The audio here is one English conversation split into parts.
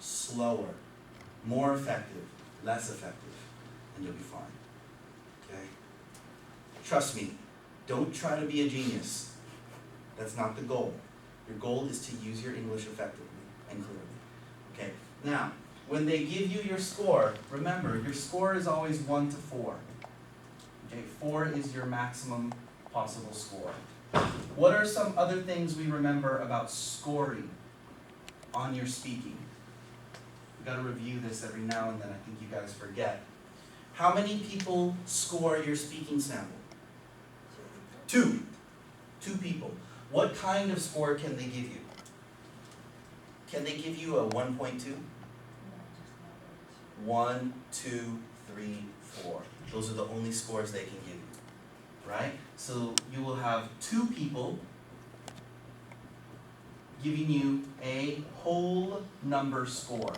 slower, more effective, less effective, and you'll be fine. Okay? Trust me, don't try to be a genius. That's not the goal. Your goal is to use your English effectively and clearly. Okay? Now, when they give you your score, remember, your score is always 1 to 4. Okay? 4 is your maximum possible score. What are some other things we remember about scoring on your speaking? We've got to review this every now and then. I think you guys forget. How many people score your speaking sample? 2. 2 people. What kind of score can they give you? Can they give you a 1.2? 1, 2, 3, 4. Those are the only scores they can give you, right? So you will have 2 people giving you a whole number score.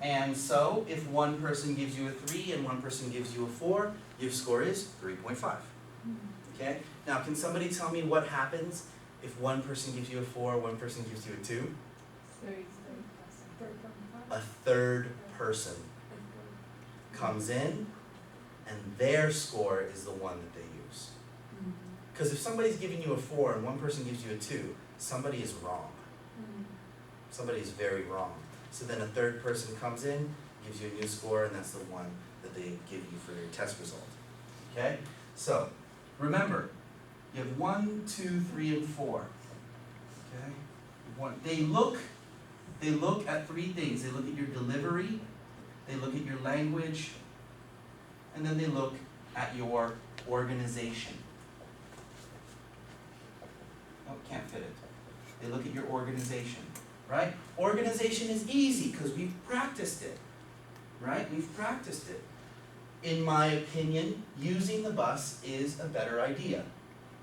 And so if one person gives you a 3 and one person gives you a 4, your score is 3.5. Okay? Now can somebody tell me what happens if one person gives you a 4, one person gives you a 2? A third person comes in and their score is the one that they use. Because if somebody's giving you a 4 and one person gives you a 2, somebody is wrong. Somebody is very wrong. So then a third person comes in, gives you a new score, and that's the one that they give you for your test result. Okay? So, remember, you have 1, 2, 3, and 4. Okay? They look at 3 things. They look at your delivery, they look at your language, and then they look at your organization. Oh, can't fit it. They look at your organization, right? Organization is easy because we've practiced it, right? We've practiced it. In my opinion, using the bus is a better idea.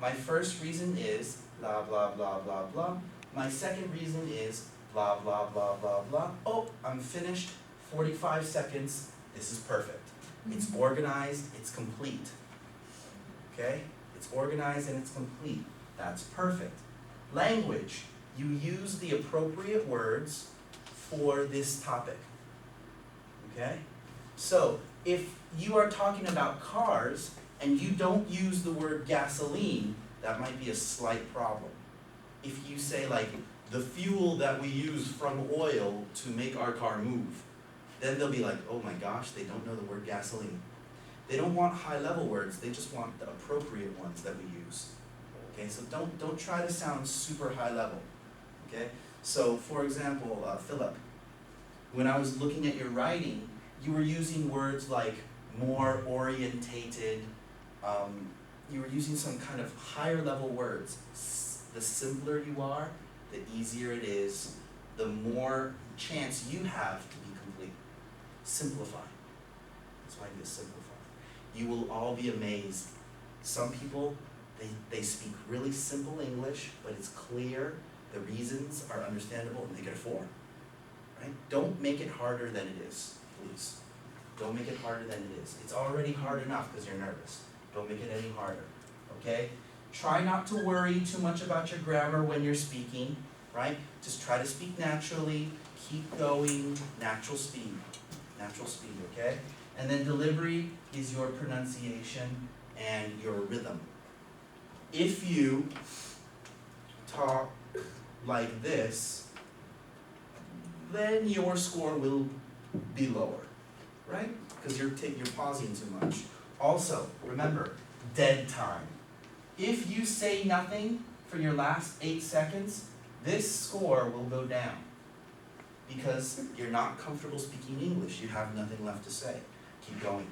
My first reason is blah, blah, blah, blah, blah. My second reason is blah, blah, blah, blah, blah. Oh, I'm finished. 45 seconds. This is perfect. It's organized, it's complete. Okay? It's organized and it's complete. That's perfect. Language. You use the appropriate words for this topic. Okay? So, if you are talking about cars and you don't use the word gasoline, that might be a slight problem. If you say like, the fuel that we use from oil to make our car move, then they'll be like, oh my gosh, they don't know the word gasoline. They don't want high-level words, they just want the appropriate ones that we use. Okay, so don't try to sound super high-level. Okay, so for example, Philip, when I was looking at your writing, you were using words like more orientated, you were using some kind of higher level words. The simpler you are, the easier it is, the more chance you have to be complete. Simplify. That's why I do simplify. You will all be amazed. Some people, they speak really simple English, but it's clear, the reasons are understandable, and they get a 4. Right? Don't make it harder than it is, please. Don't make it harder than it is. It's already hard enough because you're nervous. Don't make it any harder, okay? Try not to worry too much about your grammar when you're speaking, right? Just try to speak naturally, keep going, natural speed, okay? And then delivery is your pronunciation and your rhythm. If you talk like this, then your score will be lower, right? Because you're pausing too much. Also, remember, dead time. If you say nothing for your last 8 seconds, this score will go down because you're not comfortable speaking English. You have nothing left to say. Keep going.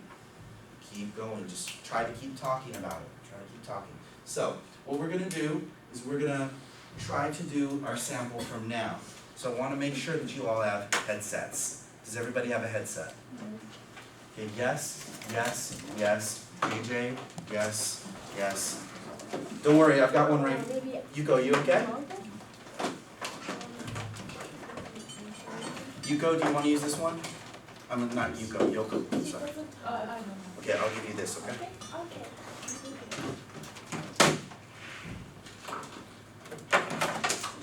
Keep going. Just try to keep talking about it. Try to keep talking. So, what we're going to do is we're going to try to do our sample from now. So I want to make sure that you all have headsets. Does everybody have a headset? Okay, yes, yes, yes. AJ, yes, yes. Don't worry, I've got one right. You go, you okay? Yuko, do you want to use this one? I'm not Yuko, Yoko, sorry. Okay, I'll give you this, okay?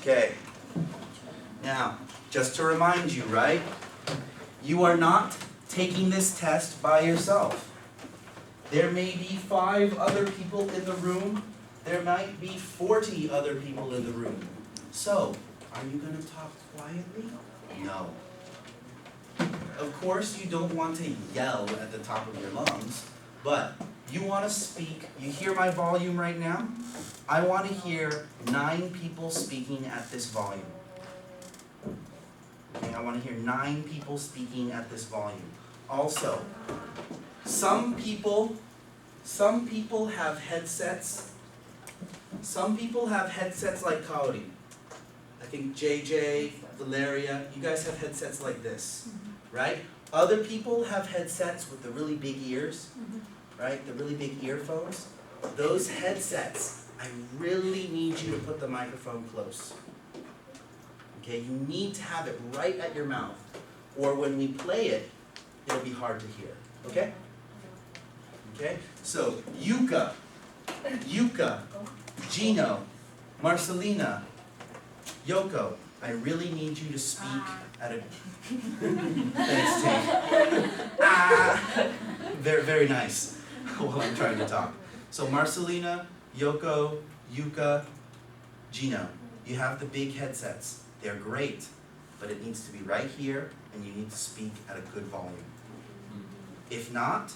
Okay. Now, just to remind you, right? You are not taking this test by yourself. There may be 5 other people in the room. There might be 40 other people in the room. So, are you going to talk quietly? No. Of course, you don't want to yell at the top of your lungs, but you want to speak. You hear my volume right now? I want to hear 9 people speaking at this volume. Okay, I want to hear 9 people speaking at this volume. Also, some people have headsets. Some people have headsets like Kaori. I think JJ, Valeria, you guys have headsets like this, right? Other people have headsets with the really big ears, right? The really big earphones. Those headsets, I really need you to put the microphone close. Okay, you need to have it right at your mouth, or when we play it, it'll be hard to hear, okay? Okay, so Yuka, Gino, Marcelina, Yoko, I really need you to speak at a... Thanks, Tim. Very, very nice while I'm trying to talk. So Marcelina, Yoko, Yuka, Gino, you have the big headsets. They're great, but it needs to be right here, and you need to speak at a good volume. If not,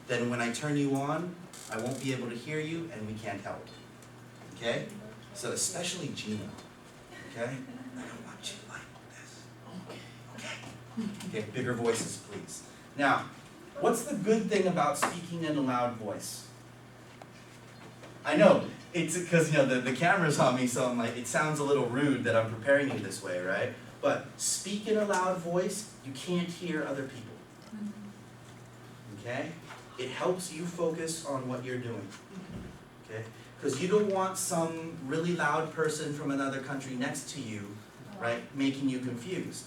then when I turn you on, I won't be able to hear you, and we can't help. Okay? So especially Gino. Okay? I don't want you like this. Okay? Okay, bigger voices, please. Now, what's the good thing about speaking in a loud voice? I know, it's because the camera's on me, so I'm like, it sounds a little rude that I'm preparing you this way, right? But speak in a loud voice, you can't hear other people. Okay? It helps you focus on what you're doing. Okay? Because you don't want some really loud person from another country next to you, right, making you confused.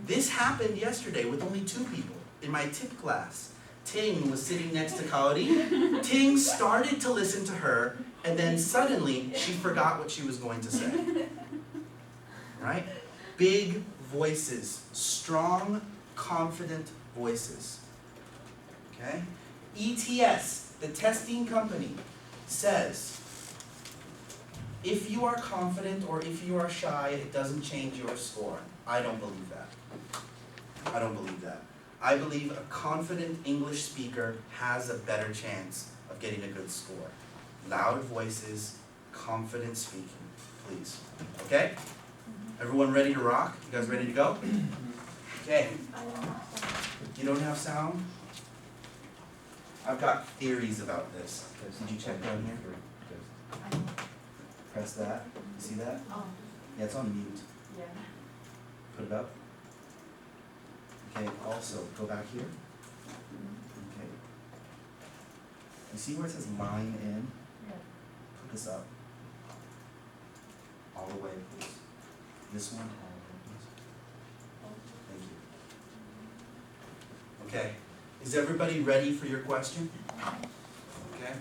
This happened yesterday with only 2 people in my tip class. Ting was sitting next to Kaori. Ting started to listen to her, and then suddenly she forgot what she was going to say. Right? Big voices, strong, confident voices. Okay? ETS, the testing company, says if you are confident or if you are shy, it doesn't change your score. I don't believe that. I don't believe that. I believe a confident English speaker has a better chance of getting a good score. Loud voices, confident speaking, please. Okay? Everyone ready to rock? You guys ready to go? Okay. You don't have sound? I've got theories about this. Did you check down here? Press that. You see that? Yeah, it's on mute. Yeah. Put it up. Okay, also, go back here. Okay. You see where it says line in? Yeah. Put this up. All the way, please. This one, all the way, please. Thank you. Okay. Is everybody ready for your question? Okay.